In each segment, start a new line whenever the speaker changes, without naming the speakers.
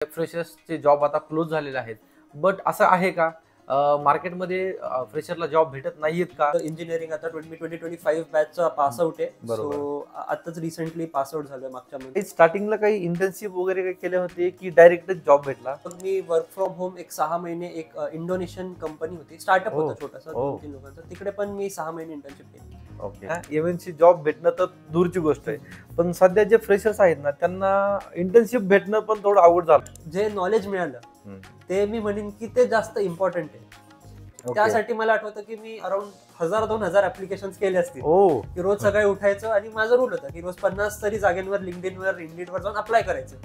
फ्रेशर्सचे job आता close झालेले आहेत. बट असं आहे का मार्केटमध्ये फ्रेशरला जॉब भेटत नाहीयेत का?
इंजिनिअरिंग आता 2025 बॅचचा पास आउट आहे.
बरोबर.
सो आताच रिसेंटली पास आउट झालोय मागच्या मध्ये.
स्टार्टिंगला काही इंटर्नशिप वगैरे काही केले होते की डायरेक्टच जॉब भेटला?
मग मी वर्क फ्रॉम होम एक 6 महिने एक इंडोनेशियन कंपनी होती, स्टार्टअप होता छोटासा 2-3 लोकांचा, तिकडे पण मी 6 महिने इंटर्नशिप केली.
ओके. एमएनसी जॉब भेटणं तर दूरची गोष्ट आहे, पण सध्या जे फ्रेशर्स आहेत ना त्यांना इंटर्नशिप भेटणं पण थोडं अवघड झालं.
जे नॉलेज मिळालं ते मी म्हणेन की ते जास्त इम्पॉर्टंट आहे. त्यासाठी मला आठवतं की मी अराउंड 1000-2000 ऍप्लिकेशन केले असतील. की रोज सकाळी उठायचं आणि माझा रूल होता की रोज 50 तरी जागेंवर लिंक्डइनवर इंडिडवर जाऊन अप्लाय करायचं.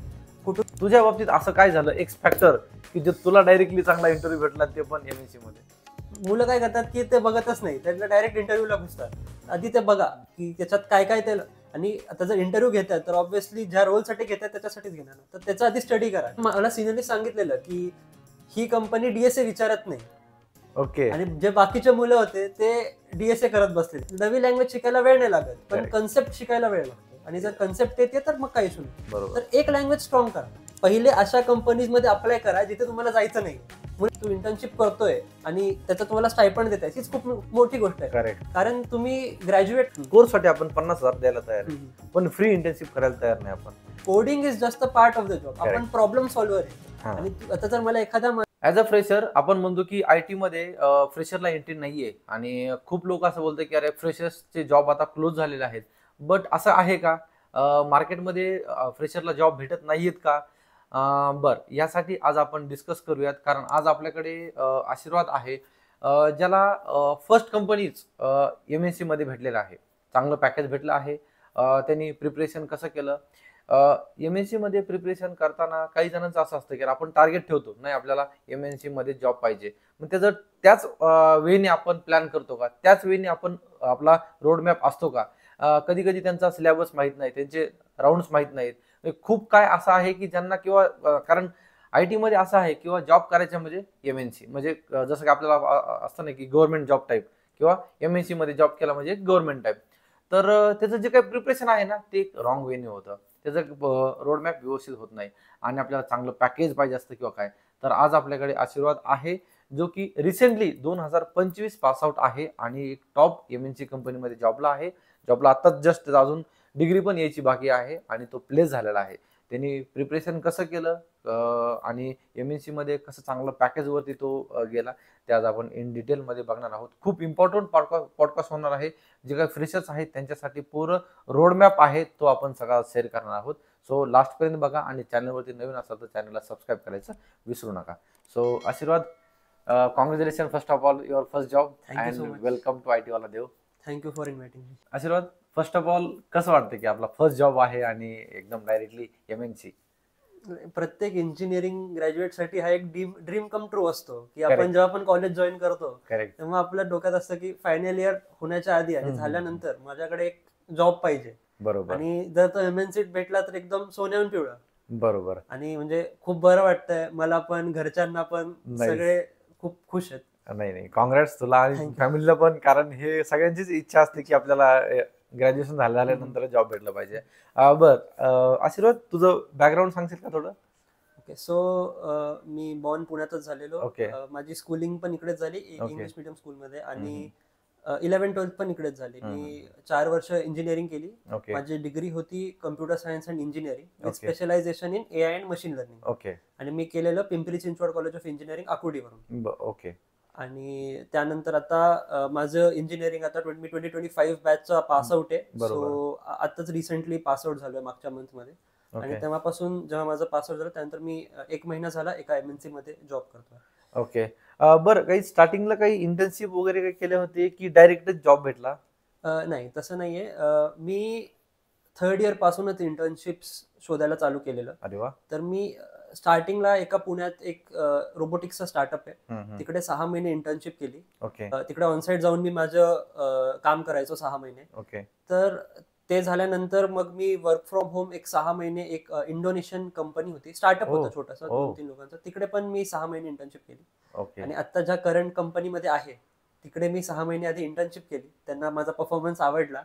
कुठं तुझ्या बाबतीत असं काय झालं एक्स फॅक्टर की जे तुला डायरेक्टली चांगला इंटरव्ह्यू भेटला ते पण एमएनसी मध्ये?
मुलं काय करतात की ते बघतच नाही, त्यांना डायरेक्ट इंटरव्ह्यूला घुसतात. आधी ते बघा की त्याच्यात काय काय ते, आणि आता जर इंटरव्ह्यू घेतात तर ऑब्व्हियसली ज्या रोलसाठी घेतात त्याच्यासाठीच घेणार, तर त्याचा आधी स्टडी करा. मला सिनियरने सांगितलेलं की ही कंपनी डीएसए विचारत नाही.
ओके.
आणि जे बाकीचे मुलं होते ते डीएसए करत बसले. नवी लँग्वेज शिकायला वेळ नाही लागत, पण कन्सेप्ट शिकायला वेळ लागतो. आणि जर कन्सेप्ट येते तर मग काही सुरू. तर एक लँग्वेज स्ट्रॉंग करा. पहिले अशा कंपनीज मध्ये अप्लाय करा जिथे तुम्हाला जायचं नाही. तू इंटर्नशिप करतोय आणि त्याचा तुम्हाला स्टायपंड देताय, हीच खूप मोठी गोष्ट आहे.
करेक्ट.
कारण तुम्ही ग्रॅज्युएट
कोर्ससाठी आपण 50,000 द्यायला तयार आहे, पण फ्री इंटर्नशिप करायला तयार नाही आपण.
Coding is just a part of the job. आपण प्रॉब्लेम सॉल्व्हर आहे. आणि आता जर मला एखादा
ऍज अ फ्रेशर आपण म्हणतो की आयटी मध्ये फ्रेशरला एंट्री नाहीये, आणि खूप लोक असं बोलतात की अरे फ्रेशर्सचे जॉब आता क्लोज झालेले आहेत. बट असं आहे का मार्केटमध्ये फ्रेशरला जॉब भेटत नाहीयेत का? बर, यासाठी आज आपण डिस्कस करूयात, कारण आज आपल्याकडे आशीर्वाद आहे ज्याला फर्स्ट कंपनीच एमएनसी मध्ये भेटलेला आहे. चांगलं पॅकेज भेटलं आहे. त्यांनी प्रिपरेशन कसं केलं? एमएनसी मध्ये प्रिपरेशन करताना काही जणांचं असं असतं की आपण टार्गेट ठेवतो, नाही आपल्याला एमएनसी मध्ये जॉब पाहिजे, मग त्याचं त्याच वेने आपण प्लॅन करतो का? त्याच वेने आपण आपला रोड मॅप असतो का? कधी कधी त्यांचा सिलेबस माहित नाही, त्यांचे राऊंड्स माहित नाहीत. खूप काय असं आहे की ज्यांना किंवा कारण आयटी मध्ये असं आहे किंवा जॉब करायचं म्हणजे एमएनसी म्हणजे जसं की आपल्याला असतं ना की गव्हर्नमेंट जॉब टाईप, किंवा एमएनसी मध्ये जॉब केला म्हणजे गव्हर्नमेंट टाईप. तर त्याचं जे काही प्रिपरेशन आहे ना ते रॉंग वेने होतं, त्याचं रोडमॅप व्यवस्थित होत नाही, आणि आपल्याला चांगलं पॅकेज पाहिजे असतं किंवा काय. तर आज आपल्याकडे आशीर्वाद आहे जो की रिसेंटली 2025 पास आउट आहे आणि एक टॉप एमएनसी कंपनीमध्ये जॉबला आहे. जॉबला आताच जस्ट अजून डिग्री पण यायची बाकी आहे आणि तो प्लेस झालेला आहे. त्यांनी प्रिपरेशन कसं केलं आणि एमएनसी मध्ये कसं चांगलं पॅकेज वरती तो गेला, ते आज आपण इन डिटेल मध्ये बघणार आहोत. खूप इम्पॉर्टंट पॉडकास्ट होणार आहे. जे काही फ्रेशर्स आहेत त्यांच्यासाठी पूर्ण रोडमॅप आहे तो आपण सगळा शेअर करणार आहोत. सो लास्ट पर्यंत बघा, आणि चॅनलवरती नवीन असाल तर चॅनलला सबस्क्राईब करायचं विसरू नका. So Aashirwad, congratulations first of all your first job and welcome to IT वाला Dev.
Thank you for inviting me.
Aashirwad, first of all कसं वाटतं की आपला फर्स्ट जॉब आहे आणि एकदम डायरेक्टली एमएनसी?
प्रत्येक इंजिनिअरिंग ग्रॅज्युएट साठी हा एक ड्रीम कम ट्रू असतो की आपण जेव्हा आपण कॉलेज जॉईन करतो तेव्हा आपल्या डोक्यात असतं की फायनल इयर होण्याच्या आधी आणि झाल्यानंतर माझ्याकडे एक जॉब पाहिजे.
बरोबर.
आणि जर तो एमएनसी भेटला तर एकदम सोन्याहून पिवळा.
बरोबर.
आणि म्हणजे खूप बरं वाटतंय मला पण, घरच्यांना पण, सगळे खूप खुश आहेत.
नाही नाही, कॉंग्रॅट्स तुला आणि फॅमिलीला पण, कारण हे सगळ्यांचीच इच्छा असते की आपल्याला ग्रॅज्युएशन झाल्यानंतर जॉब भेटला पाहिजे. बर आशीर्वाद, तुझं बॅकग्राऊंड सांगशील का थोडं?
ओके. सो मी बॉर्न पुण्यातच झालेलो. माझी स्कूलिंग पण इकडेच झाली इंग्लिश मिडियम स्कूलमध्ये, आणि 11-12 पण इकडेच झाली. मी 4 वर्ष इंजिनिअरिंग केली. माझी डिग्री होती computer science and engineering with specialization in AI and machine learning.
Okay.
आणि मी केलेलं Pimpri Chinchwad college of engineering आकुर्डीवरून.
ओके.
आणि त्यानंतर आता माझं इंजिनिअरिंग आता 2025 बॅचचा पास आउट आहे. सो आताच रिसेंटली पास आउट झालोय मागच्या मंथ मध्ये. आणि तेव्हापासून जेव्हा माझं पास आउट झालं त्यानंतर मी 1 महिना झाला एका एमएनसी मध्ये जॉब करतोय.
ओके. बरं, काही स्टार्टिंगला काही इंटर्नशिप वगैरे काही केले होते की डायरेक्टच जॉब भेटला?
नाही, तसं नाहीये. मी 3rd इयर पासूनच इंटर्नशिप्स शोधायला चालू केलेलं.
अरे वा.
तर मी स्टार्टिंगला एका पुण्यात एक रोबोटिक्सचा स्टार्टअप आहे, तिकडे 6 महिने इंटर्नशिप केली. तिकडे ऑनसाईट जाऊन मी माझं काम करायचो 6 महिने. तर ते झाल्यानंतर मग मी वर्क फ्रॉम होम एक 6 महिने एक इंडोनेशियन कंपनी होती, स्टार्टअप होता छोटासा 2-3 लोकांचा, तिकडे पण मी 6 महिने इंटर्नशिप केली. आणि आता ज्या करंट कंपनीमध्ये आहे तिकडे मी 6 महिने आधी इंटर्नशिप केली. त्यांना माझा परफॉर्मन्स आवडला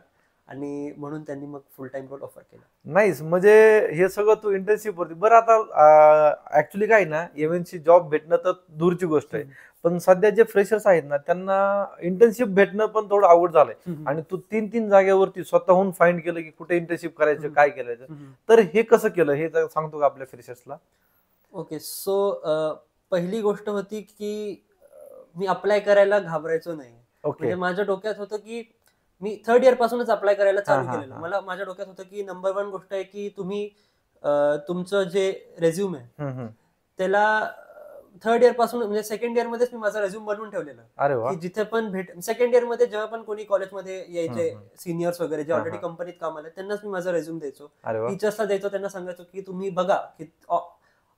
आणि म्हणून त्यांनी मग फुल टाइम रोल ऑफर केला.
नाईस. म्हणजे हे सगळं तू इंटर्नशिप वरती. बरं, आता ऍक्च्युली काय ना, एमएनसी जॉब भेटणं तर दूरची गोष्ट आहे, पण सध्या जे फ्रेशर्स आहेत ना त्यांना इंटर्नशिप भेटणं पण थोडं अवघड झालंय. आणि तू 3 जागेवरती स्वतःहून फाइंड केलं की कुठे इंटर्नशिप करायचं, काय करायचं, तर हे कसं केलं हे सांगतो का आपल्या फ्रेशर्सला?
ओके, सो पहिली गोष्ट होती की मी अप्लाय करायला घाबरायचो नाही. म्हणजे माझ्या डोक्यात होतं की मी थर्ड इयर पासूनच अप्लाय करायला चालू केलेलं. मला माझ्या डोक्यात होतं की नंबर 1 गोष्ट आहे की तुम्ही तुमचं जे रेझ्युम आहे त्याला थर्ड इयर पासून, म्हणजे सेकंड इयर मध्येच मी माझा रेझ्युम बनवून ठेवलेला की जिथे पण सेकंड इयर मध्ये जेव्हा पण कोणी कॉलेजमध्ये यायचे सिनियर्स वगैरे जे ऑलरेडी कंपनीत कामाला त्यांनाच मी माझा रेझ्युम द्यायचो, टीचर्सला द्यायचो, त्यांना सांगायचो की तुम्ही बघा की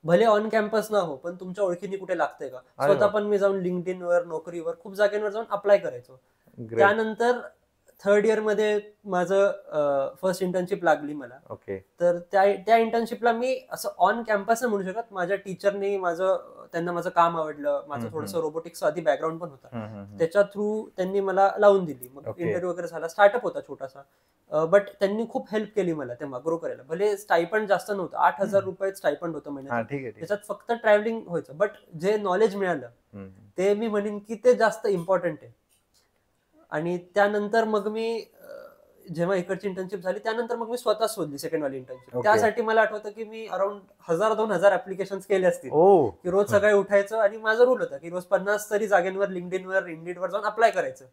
भले ऑन कॅम्पस ना हो पण तुमच्या ओळखीने कुठे लागतंय का. स्वतः पण मी जाऊन लिंक्डइनवर, नोकरीवर, खूप जागेवर जाऊन अप्लाय करायचो. त्यानंतर थर्ड इयर मध्ये माझं फर्स्ट इंटर्नशिप लागली मला. तर त्या इंटर्नशिपला मी असं ऑन कॅम्पस नाही म्हणू शकत, माझ्या टीचरने त्यांना माझं काम आवडलं, माझं थोडंसं रोबोटिक्स आधी बॅकग्राऊंड पण होता, त्याच्या थ्रू त्यांनी मला लावून दिली. मग इंटरव्ह्यू वगैरे झाला, स्टार्टअप होता छोटासा, बट त्यांनी खूप हेल्प केली मला तेव्हा ग्रो करायला. भले स्टायपंड जास्त नव्हतं, 8,000 रुपये स्टायपंड होतं महिन्यात, त्याच्यात फक्त ट्रॅव्हलिंग व्हायचं, बट जे नॉलेज मिळालं ते मी म्हणेन की ते जास्त इम्पॉर्टंट आहे. आणि त्यानंतर मग मी जेव्हा इकडची इंटर्नशिप झाली त्यानंतर मग मी स्वतः शोधली सेकंड वाली इंटर्नशिप. त्यासाठी मला आठवतं की मी अराउंड 1,000-2,000 ऍप्लिकेशन केले असतील की रोज सकाळी उठायचं आणि माझा रूल होता की रोज 50 तरी जागेंवर लिंक्डइनवर, इंडिडवर जाऊन अप्लाय करायचं.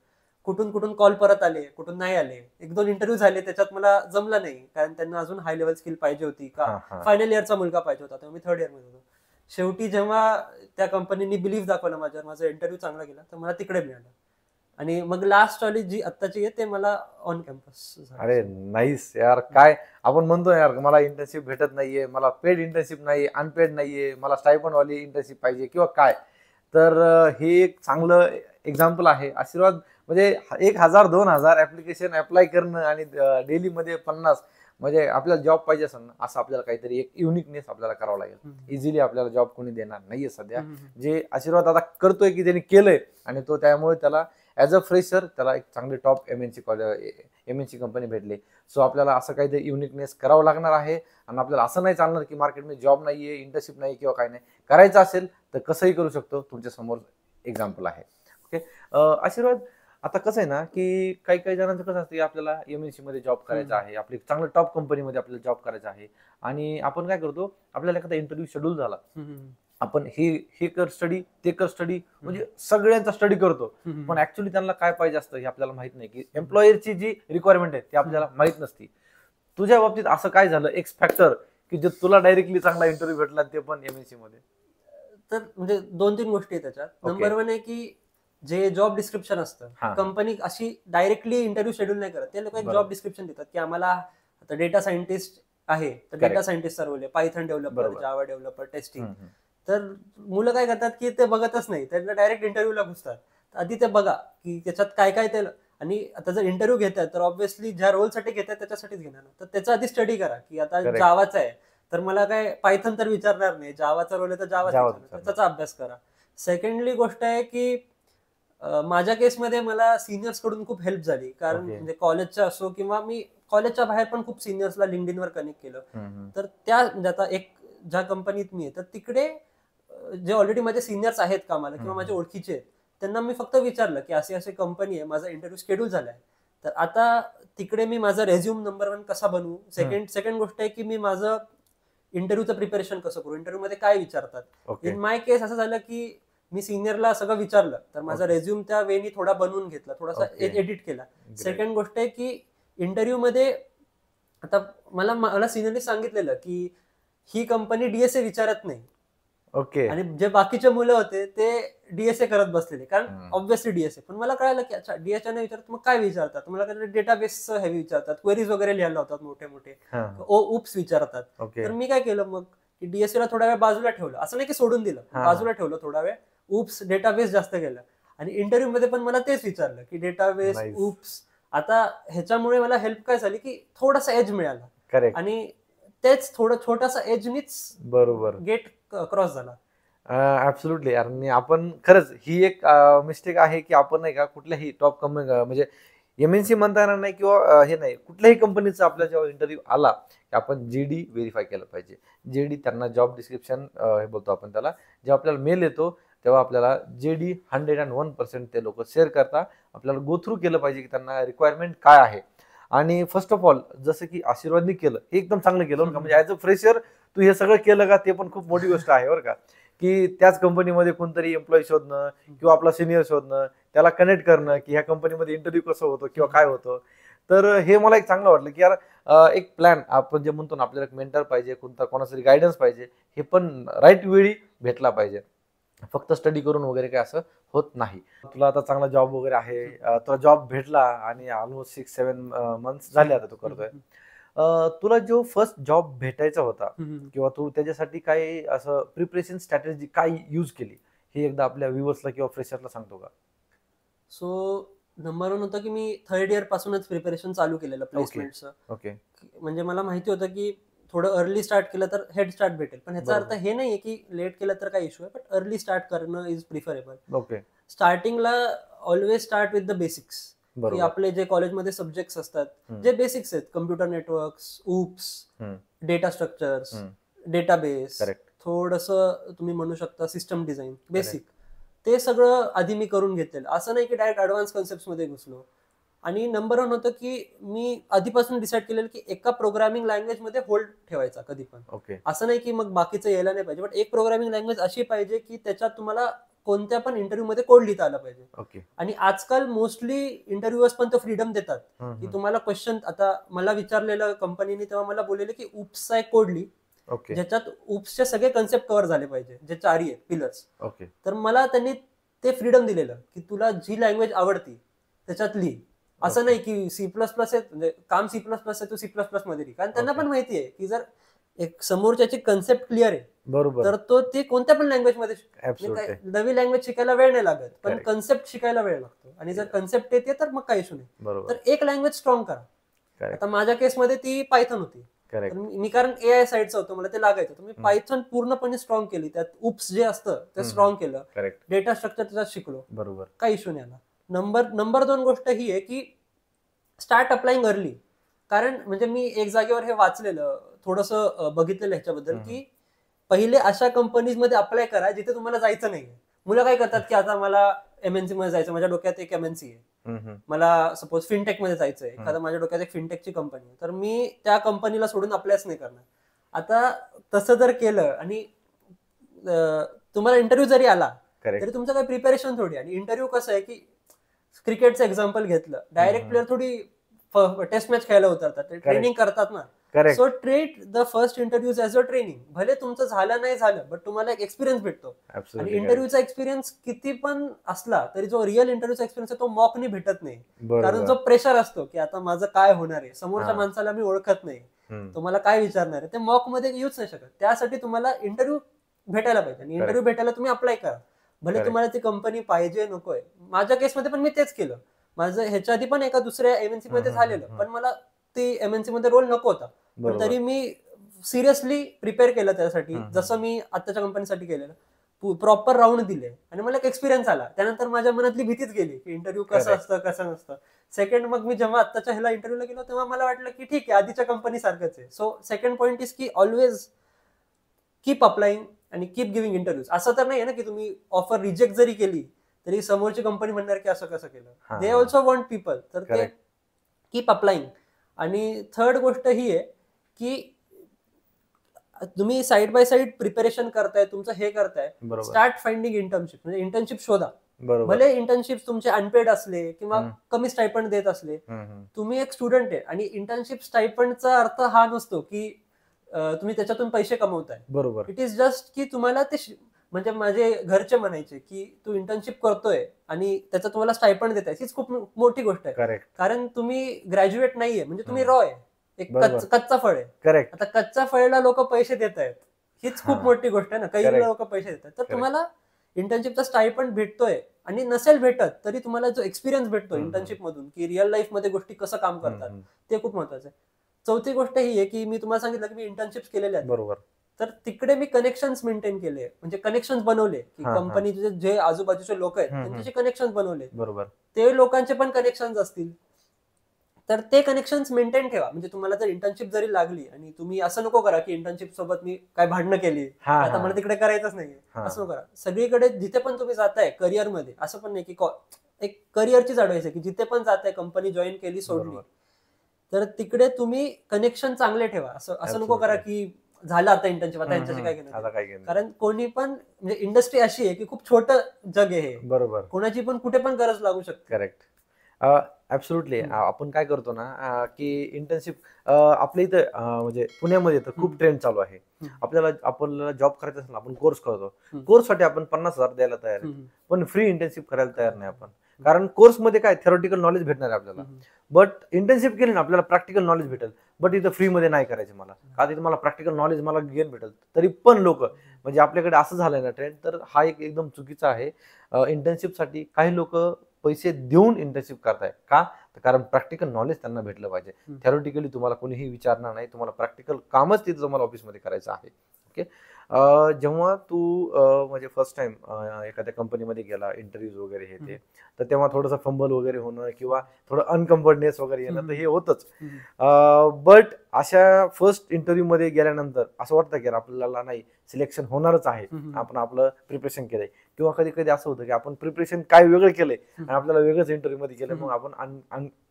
कुठून कुठून कॉल परत आले, कुठून नाही आले, 1-2 इंटरव्ह्यू झाले, त्याच्यात मला जमलं नाही कारण त्यांना अजून हाय लेवल स्किल पाहिजे होती का फायनल इयरचा मुलगा पाहिजे होता, तेव्हा मी थर्ड इयर मध्ये होतो. शेवटी जेव्हा त्या कंपनीने बिलीव्ह दाखवलं माझ्यावर, माझा इंटरव्ह्यू चांगला गेला, तर मला तिकडे मिळालं. आणि मग लास्ट वाली जी आत्ताची आहे ते मला ऑन कॅम्पस.
अरे नाईस यार. काय आपण म्हणतो यार, मला इंटर्नशिप भेटत नाहीये, मला पेड इंटर्नशिप नाहीये, अनपेड नाहीये, मला स्टायपंड वाली इंटर्नशिप पाहिजे किंवा काय. तर हे एक चांगलं एक्झाम्पल आहे. आशीर्वाद म्हणजे 1,000-2,000 ऍप्लिकेशन अप्लाय करणं आणि डेली मध्ये 50, म्हणजे आपल्याला जॉब पाहिजे असेल ना, असं आपल्याला काहीतरी एक युनिकनेस आपल्याला करावं लागेल. इझिली आपल्याला जॉब कोणी देणार नाहीये सध्या, जे आशीर्वाद आता करतोय की त्यांनी केलंय. आणि तो त्यामुळे त्याला ऍज अ फ्रेशर त्याला एक चांगले टॉप एमएनसी कंपनी भेटले. सो आपल्याला असं काहीतरी युनिकनेस करावं लागणार आहे. आणि आपल्याला असं नाही चालणार की मार्केटमध्ये जॉब नाहीये, इंटर्नशिप नाही किंवा काही नाही. करायचं असेल तर कसंही करू शकतो. तुमच्या समोर एक्झाम्पल आहे. ओके आशीर्वाद, आता कसं आहे ना की काही काही जणांचं कसं असतं की आपल्याला एमएनसी मध्ये जॉब करायचा आहे, आपली चांगल्या टॉप कंपनीमध्ये आपल्याला जॉब करायचा आहे, आणि आपण काय करतो, आपल्याला एखादा इंटरव्ह्यू शेड्यूल झाला, आपण हे कर स्टडी, ते कर स्टडी, म्हणजे सगळ्यांचा स्टडी करतो, पण ऍक्च्युली त्यांना काय पाहिजे असतं हे आपल्याला माहित नाही, की एम्प्लॉयरची जी रिक्वायरमेंट आहे ती आपल्याला माहित नसती. तुझ्या बाबतीत असं काय झालं एक्स फॅक्टर की जे तुला डायरेक्टली चांगला इंटरव्ह्यू भेटला, ते पण एमएनसी मध्ये?
तर म्हणजे 2-3 गोष्टी आहेत त्याच्यात. नंबर 1 आहे की जे जॉब डिस्क्रिप्शन असतं, कंपनी अशी डायरेक्टली इंटरव्ह्यू शेड्यूल नाही करत. ते लोक एक जॉब डिस्क्रिप्शन देतात की आम्हाला आता डेटा सायंटिस्ट आहे तर डेटा सायंटिस्टचा रोल आहे, पायथन डेव्हलपर, जावा डेव्हलपर, टेस्टिंग. तर मुलं काय करतात की ते बघतच नाही, त्यांना डायरेक्ट इंटरव्ह्यूला घुसतात. आधी ते बघा की त्याच्यात काय काय ते, आणि आता जर इंटरव्ह्यू घेतात तर ऑब्व्हियसली ज्या रोलसाठी घेतात त्याच्यासाठीच घेणार ना, तर त्याचा आधी स्टडी करा की आता जावाचा आहे तर मला काय पायथन तर विचारणार नाही, जावाचा रोल आहे तर जावा, त्याचा अभ्यास करा. सेकंडली गोष्ट आहे की माझ्या केसमध्ये मला सिनियर्स कडून खूप हेल्प झाली, कारण म्हणजे कॉलेजच्या असो किंवा मी कॉलेजच्या बाहेर पण खूप सिनियर्सला लिंक्डइनवर कनेक्ट केलं. तर त्या म्हणजे आता एक ज्या कंपनीत मी आहे तर तिकडे जे ऑलरेडी माझे सिनियर्स आहेत कामाला किंवा माझे ओळखीचे आहेत, त्यांना मी फक्त विचारलं की अशी अशी कंपनी आहे, माझा इंटरव्ह्यू शेड्यूल झालाय, तर आता तिकडे मी माझा रेझ्युम नंबर 1 कसा बनवू, सेकंड गोष्ट आहे की मी माझं इंटरव्ह्यूचं प्रिपरेशन कसं करू, इंटरव्ह्यू मध्ये काय विचारतात. इन माय केस असं झालं की मी सिनियरला सगळं विचारलं, तर माझा रेझ्युम त्या वेनी थोडा बनवून घेतला, थोडासा एडिट केला. सेकंड गोष्ट आहे की इंटरव्ह्यू मध्ये आता मला सिनियरने सांगितलेलं की ही कंपनी डीएसए विचारत नाही.
ओके.
आणि जे बाकीचे मुलं होते ते डीएसए करत बसलेले, कारण ऑब्व्हियसली डीएसए. पण मला कळालं की अच्छा डीएसए नाही विचारत, मग काय विचारतात, मला काय डेटाबेस हेवी विचारतात, क्वेरीज वगैरे लिहायला होतात मोठे मोठे, उप्स विचारतात. तर मी काय केलं मग की डीएसए ला थोडा वेळ बाजूला ठेवलं, असं नाही की सोडून दिलं, बाजूला ठेवलं थोडा वेळ, उप्स डेटाबेस जास्त केलं. आणि इंटरव्ह्यू मध्ये पण मला तेच विचारलं की डेटाबेस, उप्स. आता ह्याच्यामुळे मला हेल्प काय झाली की थोडासा एज मिळाला, आणि तेच थोडं छोटासा एजनीच बरोबर गेट क्रॉस झाला.
ऍब्सोल्युटली. आणि आपण खरंच ही एक मिस्टेक आहे की आपण नाही का कुठल्याही टॉप कंपनी म्हणजे MNC म्हणता येणार नाही किंवा हे नाही, कुठल्याही कंपनीचा आपला जेव्हा इंटरव्ह्यू आला की आपण JD व्हेरीफाय केलं पाहिजे. JD त्यांना जॉब डिस्क्रिप्शन हे बोलतो आपण त्याला, जेव्हा आपल्याला मेल येतो तेव्हा आपल्याला JD 101% ते लोक शेअर करता. आपल्याला गो थ्रू केलं पाहिजे की त्यांना रिक्वायरमेंट काय आहे. आणि फर्स्ट ऑफ ऑल जसं की आशीर्वादनी केलं हे एकदम चांगलं केलं बरं का. म्हणजे ॲज अ फ्रेशर तू हे सगळं केलं का, ते पण खूप मोठी गोष्ट आहे बरं का. की त्याच कंपनीमध्ये कोणतरी एम्प्लॉई शोधणं किंवा आपला सिनियर शोधणं, त्याला कनेक्ट करणं की ह्या कंपनीमध्ये इंटरव्ह्यू कसं होतो किंवा काय होतं. तर हे मला एक चांगलं वाटलं की यार एक प्लॅन आपण जे म्हणतो ना, आपल्याला एक मेंटर पाहिजे, कोणाचा तरी गायडन्स पाहिजे, हे पण राईट वेळी भेटला पाहिजे. फक्त स्टडी करून वगैरे काय असं होत नाही. तुला आता चांगला जॉब वगैरे आहे, तुला जॉब भेटला आणि ऑलमोस्ट 6-7 मंथ्स झाले आता तू करतोय. तुला जो फर्स्ट जॉब भेटायचा होता किंवा तू त्याच्यासाठी काही असं प्रिपरेशन स्ट्रॅटेजी काय यूज केली, हे एकदा आपल्या व्ह्युअर्सला किंवा फ्रेशरला सांगतो का?
सो नंबर 1 होतं की मी 3rd इयर पासूनच प्रिपरेशन चालू केलेलं प्लेसमेंटचं.
ओके.
म्हणजे मला माहिती होतं की थोडं अर्ली स्टार्ट केलं तर हेड स्टार्ट भेटेल, पण ह्याचा अर्थ हे नाहीये की लेट केलं तर काय इश्यू आहे, बट अर्ली स्टार्ट करणं इज प्रिफरेबल.
ओके.
स्टार्टिंगला always start with the basics. की आपले जे कॉलेजमध्ये सब्जेक्ट्स असतात, जे बेसिक्स आहेत, computer networks, UPS, data structures, database, थोडंसं तुम्ही म्हणू शकता सिस्टम डिझाईन, बेसिक, ते सगळं आधी मी करून घेतलेलं. असं नाही की डायरेक्ट ऍडव्हान्स कन्सेप्ट मध्ये घुसलो. आणि नंबर 1 होतं की मी आधीपासून डिसाईड केलेलं की एका प्रोग्रामिंग लँग्वेज मध्ये होल्ड ठेवायचा कधी पण. असं नाही की मग बाकीचं यायला नाही पाहिजे, बट एक प्रोग्रामिंग लँग्वेज अशी पाहिजे की त्याच्यात तुम्हाला कोणत्या पण इंटरव्ह्यू मध्ये कोड लिहिता आला पाहिजे. आणि आजकाल मोस्टली इंटरव्ह्यूअर्स पण तो फ्रीडम देतात की तुम्हाला क्वेश्चन, आता मला विचारलेलं कंपनीने तेव्हा मला बोललेलं की UPSचा एक कोड लिही, ज्याच्यात UPSचे सगळे कन्सेप्ट कव्हर झाले पाहिजे, जे 4 आहेत पिलर्स. तर मला त्यांनी ते फ्रीडम दिलेलं की तुला जी लँग्वेज आवडती त्याच्यात लिही. असं नाही की C++ आहे, म्हणजे काम C++ आहे, तू C++ मध्ये लिही. कारण त्यांना पण माहिती आहे की जर एक समोरच्याची कन्सेप्ट क्लिअर आहे, बरोबर, तर तो ते कोणत्या पण लँग्वेज मध्ये, नवी लँग्वेज शिकायला वेळ नाही लागत, पण कन्सेप्ट शिकायला वेळ लागतो. आणि जर कन्सेप्ट येते तर मग काही इशू नाही. तर एक लँग्वेज स्ट्रॉंग करा. आता माझ्या केसमध्ये ती पायथन होती. मी कारण AI साईडचं होतं, मला ते लागायचं, तर मी पायथन पूर्णपणे स्ट्रॉंग केली. त्यात UPS जे असतं ते स्ट्रॉंग केलं, डेटा स्ट्रक्चर त्याच्यात शिकलो, बरोबर, काही इशू नाही आला. नंबर 2 गोष्ट ही आहे की स्टार्ट अप्लाइंग अर्ली. कारण म्हणजे मी एक जागेवर हे वाचलेलं, थोडंसं बघितलेलं ह्याच्याबद्दल, की पहिले अशा कंपनीज मध्ये अप्लाय करा जिथे तुम्हाला जायचं नाहीये. मुलं काय करतात की आता मला MNC मध्ये जायचं, माझ्या डोक्यात एक MNC आहे, मला सपोज फिनटेक मध्ये जायचंय, एखादा माझ्या डोक्यात एक फिनटेकची कंपनी आहे, तर मी त्या कंपनीला सोडून अप्लायच नाही करणार. आता तसं जर केलं आणि तुम्हाला इंटरव्ह्यू जरी आला तरी तुमचं काही प्रिपरेशन थोडी. आणि इंटरव्ह्यू कसं आहे की क्रिकेटचं एक्झाम्पल घेतलं, डायरेक्ट प्लेअर थोडी टेस्ट मॅच खेळायला उतरतात, ते ट्रेनिंग करतात ना. So treat the first interview as a training. भले तुमचं झालं नाही झालं, बट तुम्हाला एक एक्सपिरियन्स भेटतो. आणि इंटरव्ह्यूचा एक्सपिरियन्स किती पण असला तरी जो रिअल इंटरव्ह्यूचा एक्सपिरियन्स आहे तो मॉकनी भेटत नाही. कारण जो प्रेशर असतो की आता माझं काय होणार आहे, समोरच्या माणसाला मी ओळखत नाही, तुम्हाला काय विचारणार आहे, ते मॉक मध्ये येऊच नाही शकत. त्यासाठी तुम्हाला इंटरव्ह्यू भेटायला पाहिजे. आणि इंटरव्ह्यू भेटायला तुम्ही अप्लाय करा, भले तुम्हाला ती कंपनी पाहिजे नकोय. माझ्या केसमध्ये पण मी तेच केलं. माझं ह्याच्या आधी पण एका दुसऱ्या MNC मध्ये झालेलं, पण मला ती MNC मध्ये रोल नको होता, पण तरी मी सिरियसली प्रिपेअर केलं त्यासाठी, जसं मी आताच्या कंपनीसाठी केलेलं. प्रॉपर राऊंड दिले आणि मला एक एक्सपिरियन्स आला. त्यानंतर माझ्या मनातली भीतीच गेली की इंटरव्ह्यू कसं असतं कसं नसतं. सेकंड, मग मी जेव्हा आत्ताच्या ह्याला इंटरव्ह्यूला गेलो तेव्हा मला वाटलं की ठीक आहे, आधीच्या कंपनी सारखंच आहे. सो सेकंड पॉईंट इज की ऑलवेज कीप अप्लाइंग आणि कीप गिव्हिंग इंटरव्ह्यूज. असं तर नाही ना की तुम्ही ऑफर रिजेक्ट जरी केली तरी समोरची कंपनी म्हणणार की असं कसं केलं. दे ऑल्सो वॉन्ट पीपल, तर ते कीप अप्लाइंग. आणि थर्ड गोष्ट ही आहे की तुम्ही साइड बाय साइड प्रिपरेशन करताय, तुमचं हे करताय, स्टार्ट फाइंडिंग इंटर्नशिप. म्हणजे इंटर्नशिप शोधा. भले इंटर्नशिप तुमचे अनपेड असले किंवा कमी स्टायपंड देत असले, तुम्ही एक स्टुडंट आहे. आणि इंटर्नशिप स्टायपंडचा अर्थ हा नसतो की तुम्ही त्याच्यातून पैसे कमवताय, बरोबर. इट इज जस्ट की तुम्हाला ते, म्हणजे माझे घरचे म्हणायचे की तू इंटर्नशिप करतोय आणि त्याचं तुम्हाला स्टायपंड देताय, हीच खूप मोठी गोष्ट आहे. कारण तुम्ही ग्रॅज्युएट नाहीये, म्हणजे तुम्ही रॉ आहे, एक कच्चा फळ आहे. आता कच्चा फळला लोक पैसे देत आहेत, हीच खूप मोठी गोष्ट आहे ना. काही लोक पैसे देतात, तर तुम्हाला इंटर्नशिपचा स्टायपंड भेटतोय. आणि नसेल भेटत तरी तुम्हाला जो एक्सपिरियन्स भेटतो इंटर्नशिप मधून की रिअल लाईफ मध्ये गोष्टी कसं काम करतात, ते खूप महत्वाचं आहे. चौथी गोष्ट ही आहे की मी तुम्हाला सांगितलं की मी इंटर्नशिप केलेल्या आहेत, बरोबर. तर तिकडे मी कनेक्शन्स मेंटेन केले, म्हणजे कनेक्शन्स बनवले की कंपनीचे जे आजूबाजूचे लोक आहेत त्यांच्याशी कनेक्शन्स बनवले, बरोबर. ते लोकांचे पण कनेक्शन्स असतील, तर ते कनेक्शन्स मेंटेन ठेवा. म्हणजे तुम्हाला जर इंटर्नशिप जरी लागली आणि तुम्ही असं नको करा की इंटर्नशिप सोबत मी काय भांडणं केली, आता मला तिकडे करायचंच नाहीये, असं नको करा. सगळीकडे जिथे पण तुम्ही जाताय करिअरमध्ये, असं पण नाही की एक करिअरचीच ऍडवाइस आहे की जिथे पण जाताय, कंपनी जॉईन केली, सोडली, तर तिकडे तुम्ही कनेक्शन चांगले ठेवा. असं नको करा की झालं आता इंटर्नशिप, आता यांच्याशी काय घेणं. कारण कोणी पण म्हणजे इंडस्ट्री अशी आहे की खूप छोटं जग आहे हे.
बरोबर.
कोणाची पण कुठे पण गरज लागू शकते.
करेक्ट. ऍब्सोल्युटली. आपण काय करतो ना की इंटर्नशिप आपल्या इथं म्हणजे पुण्यामध्ये तर खूप ट्रेंड चालू आहे. आपल्याला जॉब करायचा असेल, आपण कोर्स करतो, कोर्ससाठी आपण 50,000 द्यायला तयार आहे, पण फ्री इंटर्नशिप करायला तयार नाही आपण. कारण कोर्समध्ये काय थेरोटिकल नॉलेज भेटणार आहे आपल्याला, बट इंटर्नशिप केली ना आपल्याला प्रॅक्टिकल नॉलेज भेटेल. बट इथं फ्रीमध्ये नाही करायचं मला, का तिथं मला प्रॅक्टिकल नॉलेज मला गेन भेटेल. तरी पण लोक म्हणजे आपल्याकडे असं झालंय ना ट्रेंड, तर हा एक एकदम चुकीचा आहे. इंटर्नशिपसाठी काही लोक पैसे देऊन इंटर्नशिप करताय का, कारण प्रॅक्टिकल नॉलेज त्यांना भेटलं पाहिजे. थेरोटिकली तुम्हाला कोणीही विचारणार नाही, तुम्हाला प्रॅक्टिकल कामच तिथं तुम्हाला ऑफिसमध्ये करायचं आहे. ओके. जेव्हा तू म्हणजे फर्स्ट टाइम एखाद्या कंपनीमध्ये गेला, इंटरव्ह्यूज वगैरे हे ते, तर तेव्हा थोडंसं फंबल वगैरे होणं किंवा थोडं अनकम्फर्टनेस वगैरे येणं, तर हे होतच. बट अशा फर्स्ट इंटरव्ह्यू मध्ये गेल्यानंतर असं वाटतं की आपल्याला नाही सिलेक्शन होणारच आहे, आपण आपलं प्रिपरेशन केलंय. किंवा कधी कधी असं होतं की आपण प्रिपरेशन काय वेगळं केलंय आणि आपल्याला वेगळंच इंटरव्ह्यू मध्ये केलं, मग आपण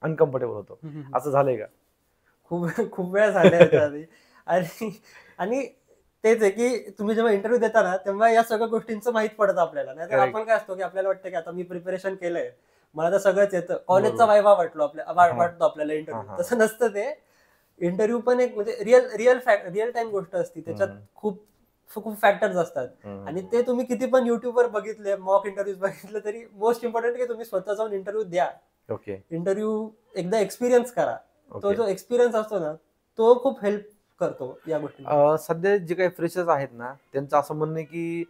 अनकम्फर्टेबल होतो. असं झालंय का?
खूप वेळा झालंय. आणि तेच आहे की तुम्ही जेव्हा इंटरव्ह्यू देता ना, तेव्हा या सगळ्या गोष्टींचं माहित पडतं आपल्याला. नाही तर आपण काय असतो की आपल्याला वाटतं की आता मी प्रिपरेशन केलंय, मला तर सगळंच येतं, कॉलेजचा वायवा वाटतो आपल्याला इंटरव्ह्यू. तसं नसतं ते. इंटरव्ह्यू पण एक म्हणजे रिअल टाइम गोष्ट असते, त्याच्यात खूप फॅक्टर्स असतात. आणि ते तुम्ही किती पण युट्यूबवर बघितले, मॉक इंटरव्ह्यूज बघितले, तरी मोस्ट इम्पॉर्टंट की तुम्ही स्वतः जाऊन इंटरव्ह्यू द्या. इंटरव्ह्यू एकदा एक्सपिरियन्स करा. तो जो एक्सपिरियन्स असतो ना, तो खूप हेल्प करतो या गोष्टी.
सध्या जे काही फ्रेशर्स आहेत ना, त्यांचं असं म्हणणं आहे की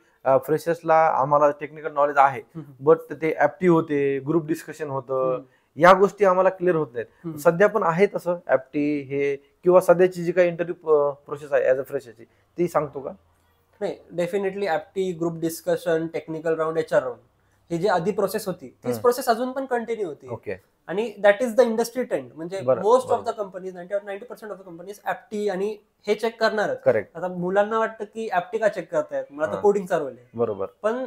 फ्रेशर्सला आम्हाला टेक्निकल नॉलेज आहे, बट ते ऍप्टी होते, ग्रुप डिस्कशन होतं, या गोष्टी आम्हाला क्लिअर होत नाहीत. सध्या पण आहे तसं ऍप्टी हे, किंवा सध्याची जी काही इंटरव्ह्यू प्रोसेस आहे ऍज अ फ्रेशरची, ती सांगतो का?
नाही, डेफिनेटली ऍप्टी, group discussion, technical round, HR round, ही जी आधी प्रोसेस होती तीच प्रोसेस अजून पण कंटिन्यू होती. आणि that is the industry trend. म्हणजे most of the companies, 90% of the companies ऍप्टी आणि हे चेक करणारच. आता मुलांना वाटतं की ऍप्टी का चेक करतायत, मला तर कोडिंग चालू आहे. बरोबर. पण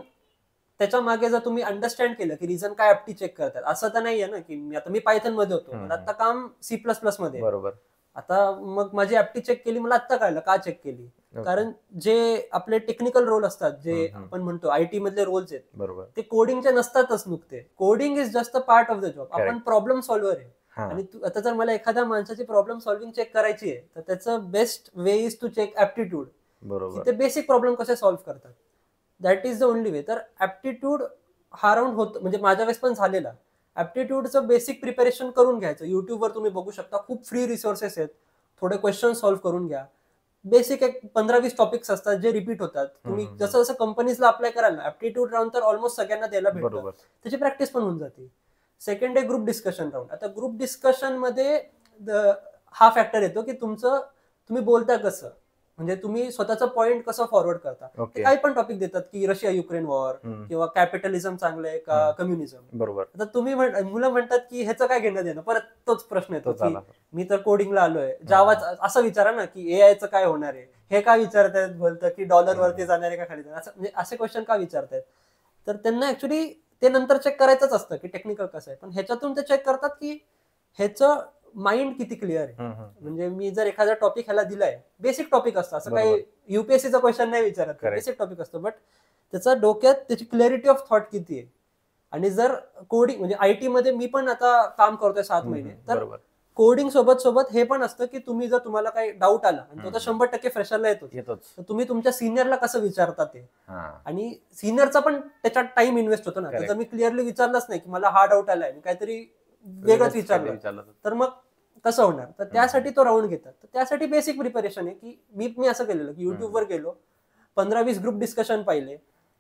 त्याच्या मागे जर तुम्ही अंडरस्टँड केलं की रिझन काय ऍप्टी चेक करतात, असं तर नाहीये ना की मी पायथन मध्ये होतो, मला आता काम C++ मध्ये. बरोबर. आता मग माझी ऍप्टी चेक केली, मला आता कळलं का चेक केली. कारण जे आपले टेक्निकल रोल असतात, जे आपण म्हणतो IT मधले रोल्स आहेत, बरोबर, ते कोडिंगचे नसतातच नुकते. Coding is just a part of the job. आपण प्रॉब्लेम सॉल्व्हर आहे. आणि आता जर मला एखाद्या माणसाची प्रॉब्लेम सॉल्व्हिंग चेक करायची आहे, तर त्याचं best way is to check aptitude. बरोबर. ते बेसिक प्रॉब्लेम कसे सॉल्व्ह करतात, that is the only way. तर ऍप्टिट्यूड हा राऊंड होत, म्हणजे माझ्या वेळेस पण झालेला. ऍप्टिट्यूडचं बेसिक प्रिपरेशन करून घ्यायचं. युट्यूबवर तुम्ही बघू शकता, खूप फ्री रिसोर्सेस आहेत. थोडे क्वेश्चन सॉल्व्ह करून घ्या. बेसिक एक 15-20 टॉपिक्स असतात जे रिपीट होतात. तुम्ही जसं जसं कंपनीजला अप्लाय कराल ना, ऍप्टिट्यूड राऊंड तर ऑलमोस्ट सगळ्यांना द्यायला भेटतं, त्याची प्रॅक्टिस पण होऊन जाते. सेकंड आहे ग्रुप डिस्कशन राऊंड. आता ग्रुप डिस्कशन मध्ये हा फॅक्टर येतो की तुम्ही बोलता कसं, म्हणजे तुम्ही स्वतःचं पॉईंट कसं फॉरवर्ड करता. काही पण टॉपिक देतात की रशिया युक्रेन वॉर, किंवा कॅपिटलिझम चांगलं आहे का कम्युनिझम. बरोबर. आता तुम्ही मुलं म्हणतात की ह्याचं काय घेणं देणं, परत तोच प्रश्न येतो की मी तर कोडिंगला आलोय, जावा असं विचारा ना की AI चं काय होणार आहे, हे काय विचारतायत, बोलतं की डॉलर वरती जाणार आहे का खाली जाणार, असं म्हणजे असे क्वेश्चन का विचारतायत. तर त्यांना ऍक्च्युली ते नंतर चेक करायचंच असतं की टेक्निकल कसं आहे, पण ह्याच्यातून ते चेक करतात की ह्याचं माइंड किती क्लिअर आहे. म्हणजे मी जर एखादा टॉपिक ह्याला दिलाय, बेसिक टॉपिक असतं, असं काही UPSCचा क्वेश्चन नाही विचारत, बेसिक टॉपिक असतो, बट त्याचा डोक्यात त्याची क्लॅरिटी ऑफ थॉट किती आहे. आणि जर कोडिंग म्हणजे IT मध्ये मी पण आता काम करतोय 7 महिने, तर कोडिंग सोबत हे पण असतं की तुम्हाला काही डाऊट आला, आणि तो तर 100% फ्रेशरला येतोच, तर तुम्ही तुमच्या सिनियरला कसं विचारता ते. आणि सिनियरचा पण त्याच्यात टाइम इन्व्हेस्ट होतो ना. जर मी क्लिअरली विचारलंच नाही की मला हा डाऊट आलाय, मी काहीतरी वेगळंच विचारलं, तर मग कसं होणार. तर त्यासाठी तो राऊंड घेतात. तर त्यासाठी बेसिक प्रिपरेशन आहे की मी असं केलेलं की युट्यूबवर गेलो, 15-20 ग्रुप डिस्कशन पाहिले,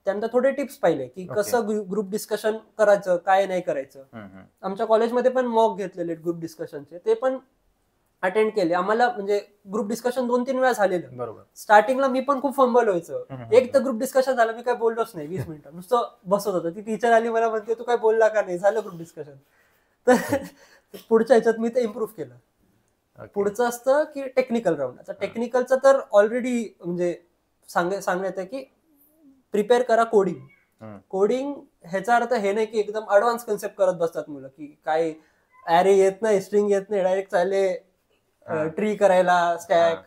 त्यानंतर थोडे टिप्स पाहिले की कसं ग्रुप डिस्कशन करायचं, काय नाही करायचं. आमच्या कॉलेजमध्ये पण मॉक घेतलेले ग्रुप डिस्कशनचे, ते पण अटेंड केले. आम्हाला म्हणजे ग्रुप डिस्कशन 2-3 वेळा झालेलं. बरोबर. स्टार्टिंगला मी पण खूप फंबल व्हायचं. एक तर ग्रुप डिस्कशन झालं, मी काय बोललोच नाही 20 मिनिटं, नुसतं बसत होतं. ती टीचर आली, मला म्हणते तू काय बोलला का नाही, झालं ग्रुप डिस्कशन. पुढच्या ह्याच्यात मी ते इम्प्रूव्ह केलं. पुढचं असतं की टेक्निकल राऊंड. आता टेक्निकलचं तर ऑलरेडी म्हणजे सांगण्यात आहे की प्रिपेअर करा कोडिंग ह्याचा अर्थ हे नाही की एकदम ऍडव्हान्स कन्सेप्ट करत बसतात मुलं की काय अरे येत नाही, स्ट्रिंग येत नाही, डायरेक्ट चालले ट्री करायला स्टॅक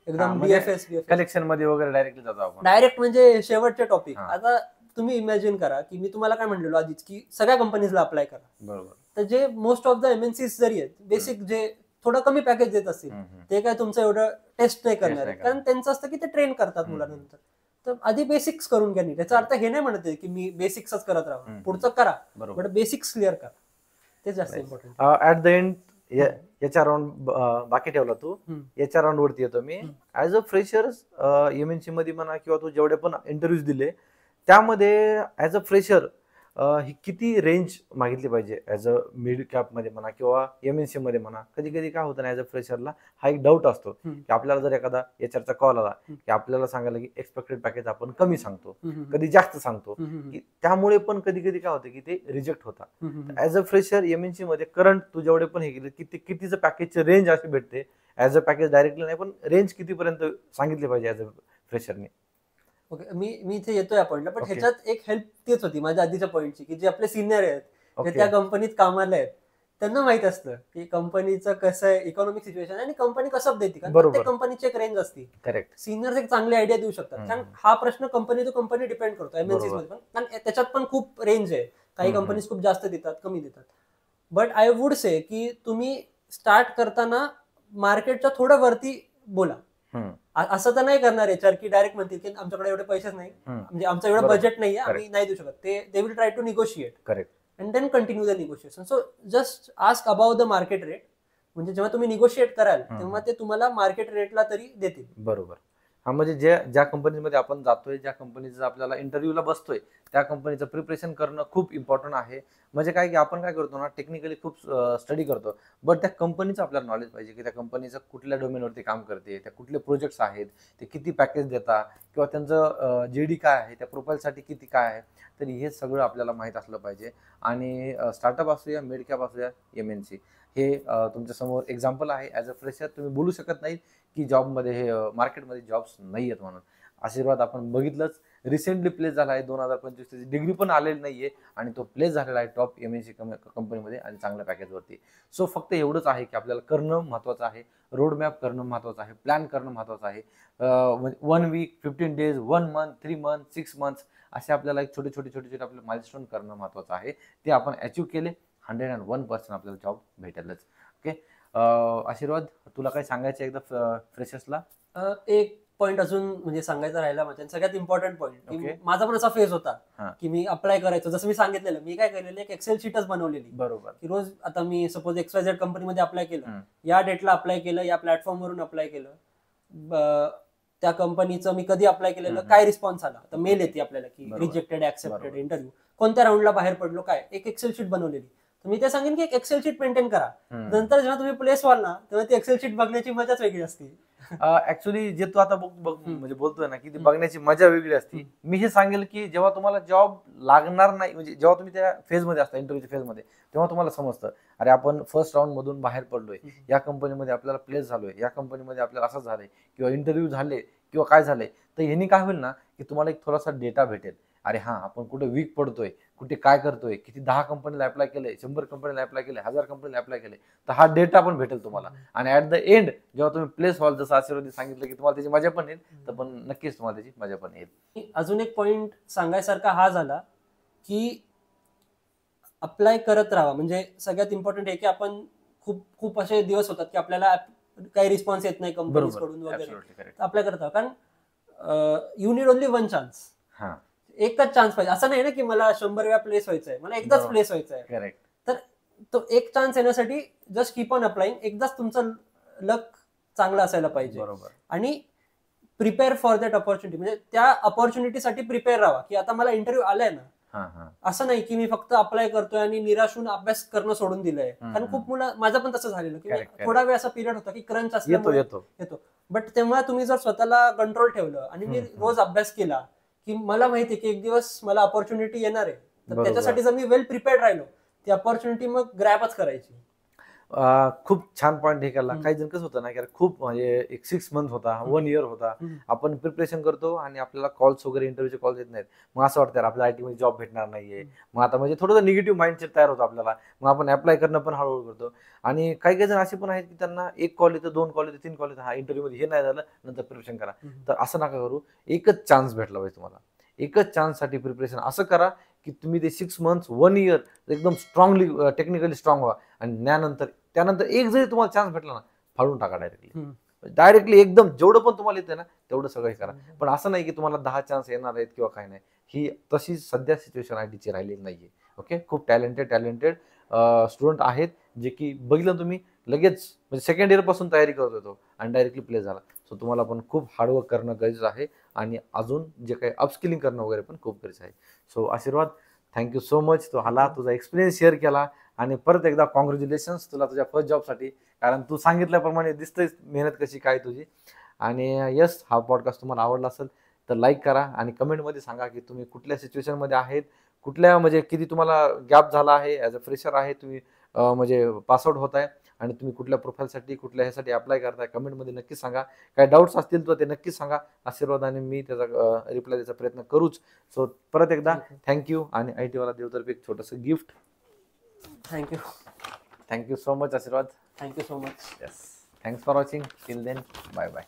एकदम बीएफएस
कलेक्शन मध्ये वगैरे डायरेक्टली जातो आपण,
डायरेक्ट म्हणजे शेवटचे टॉपिक. आता तुम्ही इमॅजिन करा की मी तुम्हाला काय म्हणलेलो आधीच की सगळ्या कंपनीजला अप्लाय करा.
बरोबर.
तर जे मोस्ट ऑफ द एमएनसीज जरी आहेत बेसिक जे थोडं कमी पॅकेज देत असतील ते काय तुमचं एवढं टेस्ट नाही करणार, कारण त्यांचं असतं की ते ट्रेन करतात मुलांनंतर. तर आधी बेसिक्स करून घ्या. नाही त्याचा अर्थ हे नाही म्हणत की मी बेसिक्सच करत राहा, पुढचं करा, बट बेसिक्स क्लिअर करा, ते जास्त इम्पॉर्टंट.
ऍट द एंड याच्या राऊंड बाकी ठेवला तू, याच्या राऊंड वरती येतो मी. ऍज अ फ्रेशर्स एमएनसी मध्ये म्हणा किंवा तू जेवढे पण इंटरव्ह्यूज दिले त्यामध्ये ऍज अ फ्रेशर ही किती रेंज मागितली पाहिजे ऍज अ मिड कॅप मध्ये म्हणा किंवा एमएनसी मध्ये म्हणा. कधी कधी काय होतं ना, ऍज अ फ्रेशरला हा एक डाऊट असतो की आपल्याला जर एखादा एचआरचा कॉल आला की आपल्याला सांगायला की एक्सपेक्टेड पॅकेज आपण कमी सांगतो, कधी जास्त सांगतो, की त्यामुळे पण कधी कधी काय होतं की ते रिजेक्ट होतात. ऍज अ फ्रेशर एमएनसी मध्ये करंट तू जेवढे पण हे केले की कितीचं पॅकेजचे रेंज अशी भेटते, ऍज अ पॅकेज डायरेक्टली नाही पण रेंज कितीपर्यंत सांगितली पाहिजे ऍज अ फ्रेशरने.
ओके, मी इथे येतोय पॉईंटला, पण ह्याच्यात एक हेल्प तीच होती माझ्या आधीच्या पॉईंटची की जे आपले सिनियर आहेत जे त्या कंपनीत कामाला आहेत त्यांना माहित असतं की कंपनीचं कसं आहे, इकॉनॉमिक सिच्युएशन आणि कंपनी कसं देते, कारण प्रत्येक कंपनीची एक रेंज असते.
करेक्ट.
सिनियर्स एक चांगली आयडिया देऊ शकतात, कारण हा प्रश्न कंपनी टू कंपनी डिपेंड करतो. एमएनसीज मध्ये पण कारण त्याच्यात पण खूप रेंज आहे, काही कंपनीज खूप जास्त देतात, कमी देतात. बट आय वुड से की तुम्ही स्टार्ट करताना मार्केटच्या थोडं वरती बोला. असं तर नाही करणार एचआर की डायरेक्ट म्हणतील की आमच्याकडे एवढे पैसेच नाही, म्हणजे आमचं एवढं बजेट नाहीये, आम्ही नाही देऊ शकत. They will try to negotiate.
Correct.
And then continue the negotiation. So just ask about the market rate. म्हणजे जेव्हा तुम्ही निगोशिएट कराल तेव्हा ते तुम्हाला मार्केट रेटला तरी देतील.
बरोबर. हा, म्हणजे ज्या कंपनीमध्ये आपण जातोय, ज्या कंपनीचा आपल्याला इंटरव्ह्यूला बसतोय त्या कंपनीचं प्रिपरेशन करणं खूप इम्पॉर्टंट आहे. म्हणजे काय की आपण काय करतो ना, टेक्निकली खूप स्टडी करतो, बट त्या कंपनीचं आपल्याला नॉलेज पाहिजे की त्या कंपनीचं कुठल्या डोमेनवरती काम करते, त्या कुठले प्रोजेक्ट्स आहेत, ते किती पॅकेज देतात किंवा त्यांचं जेडी काय आहे, त्या प्रोफाईलसाठी किती काय आहे. तर हे सगळं आपल्याला माहीत असलं पाहिजे. आणि स्टार्टअप असूया, मिड कॅप असूया, एमएनसी, हे तुमच्यासमोर एक्झाम्पल आहे. ॲज अ फ्रेशर तुम्ही बोलू शकत नाही की जॉबमध्ये हे मार्केटमध्ये जॉब्स नाही आहेत म्हणून. आशीर्वाद आपण बघितलंच, रिसेंटली प्लेस झाला आहे 2025, त्याची डिग्री पण आलेली नाहीये आणि तो प्लेस झालेला आहे टॉप एमएनसी कंपनीमध्ये आणि चांगल्या पॅकेजवरती. सो फक्त एवढंच आहे की आपल्याला करणं महत्त्वाचं आहे, रोडमॅप करणं महत्त्वाचं आहे, प्लॅन करणं महत्त्वाचं आहे. 1 week, 15 days, 1 month, 3 month, 6 months असे आपल्याला एक छोटे छोटे आपले माइलस्टोन करणं महत्त्वाचं आहे. ते आपण अचीव्ह केले 101% आपल्याला जॉब भेटेलच. ओके. आशीर्वाद, तुला काय सांगायचं एकदा फ्रेशर्सला?
एक पॉईंट अजून म्हणजे सांगायचा राहिला माझ्या, सगळ्यात इम्पॉर्टंट पॉईंट की माझा पण असा फेज होता की मी अप्लाय करायचो. जसं मी सांगितलेलं, मी काय केलेलं एक एक्सेल शीटच बनवलेली.
बरोबर. की
रोज आता मी सपोज XYZ कंपनीमध्ये अप्लाय केलं, या डेटला अप्लाय केलं, या प्लॅटफॉर्मवरून अप्लाय केलं, त्या कंपनीचं मी कधी अप्लाय केलेलं, काय रिस्पॉन्स आला, तर मेल येते आपल्याला की रिजेक्टेड, ऍक्सेप्टेड, इंटरव्ह्यू, कोणत्या राऊंडला बाहेर पडलो, काय, एक एक्सेल शीट बनवलेली. मी ते सांगेन की एक एक्सेल शीट मेंटेन करा. नंतर जेव्हा तुम्ही प्लेस व्हाल ना तेव्हा ती एक्सेल शीट बघण्याची मजाच वेगळी असते.
ऍक्च्युली जे तू आता म्हणजे बोलतोय ना की ती बघण्याची मजा वेगळी असते. मी हे सांगेल की जेव्हा तुम्हाला जॉब लागणार नाही, म्हणजे जेव्हा तुम्ही त्या फेजमध्ये असता, इंटरव्ह्यूच्या फेजमध्ये, तेव्हा तुम्हाला समजतं अरे आपण फर्स्ट राऊंड मधून बाहेर पडलोय, या कंपनीमध्ये आपल्याला प्लेस झालोय, या कंपनीमध्ये आपल्याला असं झालंय किंवा इंटरव्ह्यू झाले किंवा काय झालंय. तर ह्यानी काय होईल ना की तुम्हाला एक थोडासा डेटा भेटेल. अरे हा, आपण कुठे वीक पडतोय, कुठे काय करतोय, किती 10 कंपनीला अप्लाय केलंय, 100 कंपनीला अप्लाय केलंय, 1000 कंपनीला अप्लाय केलंय, तर हा डेटा पण भेटेल तुम्हाला. आणि ऍट द एंड जेव्हा तुम्ही प्लेस व्हाल, जसं आशीर्वादी सांगितलं की तुम्हाला त्याची मजा पण येईल, तर पण नक्कीच तुम्हाला त्याची मजा पण येईल.
अजून एक पॉइंट सांगायसारखा हा झाला की अप्लाय करत राहा. म्हणजे सगळ्यात इम्पॉर्टंट आहे की आपण खूप असे दिवस होतात की आपल्याला काही रिस्पॉन्स येत नाही कंपनीकडून वगैरे, अप्लाय करत राहा, कारण यू नीड ओनली 1 चान्स. एकच चान्स पाहिजे. असं नाही ना की मला 100 वेळा प्लेस व्हायचंय, मला एकदाच प्लेस व्हायचंय.
करेक्ट.
तर तो एक चान्स येण्यासाठी जस्ट कीप ऑन अप्लाइंग. एकदाच तुमचं लक चांगलं असायला पाहिजे.
बरोबर.
आणि प्रिपेअर फॉर दॅट अपॉर्च्युनिटी, म्हणजे त्या अपॉर्च्युनिटीसाठी प्रिपेअर राहा की आता मला इंटरव्ह्यू आलाय ना, असं नाही की मी फक्त अप्लाय करतोय आणि निराश होऊन अभ्यास करणं सोडून दिलंय. कारण खूप मुलं, माझं पण तसं झालेलं की थोडा वेळ असा पिरियड होता की क्रंच असल्यामुळे येतो. बट तेव्हा तुम्ही जर स्वतःला कंट्रोल ठेवलं आणि मी रोज अभ्यास केला की मला माहिती की एक दिवस मला अपॉर्च्युनिटी येणार आहे, तर त्याच्यासाठी जर मी वेल प्रिपेअर्ड राहिलो, ती अपॉर्च्युनिटी मग ग्रॅबच करायची.
खूप छान पॉईंट हे केला. काही जण कसं होतं ना की खूप म्हणजे एक 6 मंथ होता, 1 इयर होता, आपण प्रिपरेशन करतो आणि आपल्याला कॉल्स वगैरे इंटरव्ह्यूचे कॉल्स येत नाहीत. मग असं वाटतं यार आपल्या IT मध्ये जॉब भेटणार नाहीये. मग आता म्हणजे थोडंसं निगेटिव्ह माइंडसेट तयार होतो आपल्याला. मग आपण अप्लाय करणं पण हळूहळू करतो. आणि काही काही जण असे पण आहेत की त्यांना 1 कॉल येतो, 2 कॉल येतो, 3 कॉल येतो, हा इंटरव्ह्यू मध्ये हे नाही झालं नंतर प्रिपरेशन करा. तर असं नका करू. एकच चान्स भेटला पाहिजे तुम्हाला. एकच चान्ससाठी प्रिपरेशन असं करा की तुम्ही ते 6 मंथ्स 1 इयर एकदम स्ट्रॉंगली टेक्निकली स्ट्रॉंग व्हा. आणि त्यानंतर एक जरी तुम्हाला चान्स भेटला ना, फाडून टाका डायरेक्टली एकदम जेवढं पण तुम्हाला येतं ना तेवढं सगळं हे करा. पण असं नाही की तुम्हाला 10 चान्स येणार आहेत किंवा काही नाही. ही तशी सध्या सिच्युएशन ITची राहिलेली नाहीये. ओके, खूप टॅलेंटेड स्टुडंट आहेत जे की बघितलं तुम्ही लगेच म्हणजे सेकंड इयर पासून तयारी करत होतो आणि डायरेक्टली प्लेस झाला. सो तुम्हाला पण खूप हार्डवर्क करणं गरजेचं आहे आणि अजून जे काही अपस्किलिंग करणं वगैरे पण खूप गरजेचं आहे. सो आशीर्वाद, थँक्यू सो मच. तू आला, तुझा एक्सपिरियन्स शेअर केला आणि परत एकदा कॉंग्रॅच्युलेशन्स तुला तुझ्या फर्स्ट जॉबसाठी. कारण तू सांगितल्याप्रमाणे दिसतंय मेहनत कशी काय तुझी. आणि यस, हा पॉडकास्ट तुम्हाला आवडला असेल तर लाईक करा आणि कमेंटमध्ये सांगा की तुम्ही कुठल्या सिच्युएशनमध्ये आहेत, कुठल्या म्हणजे किती तुम्हाला गॅप झाला आहे, ॲज अ फ्रेशर आहे तुम्ही म्हणजे पासआउट होत आहे आणि तुम्ही कुठल्या प्रोफाईलसाठी कुठल्या ह्यासाठी अप्लाय करताय कमेंटमध्ये नक्कीच सांगा. काय डाऊट्स असतील तर ते नक्कीच सांगा. आशीर्वादाने मी त्याचा रिप्लाय द्यायचा प्रयत्न करूच. सो परत एकदा थँक्यू आणि IT वाला देवतर्फे एक छोटंसं गिफ्ट.
थँक्यू
सो मच आशीर्वाद.
Thank you so much.
Yes. Thanks for watching. Till then, bye bye.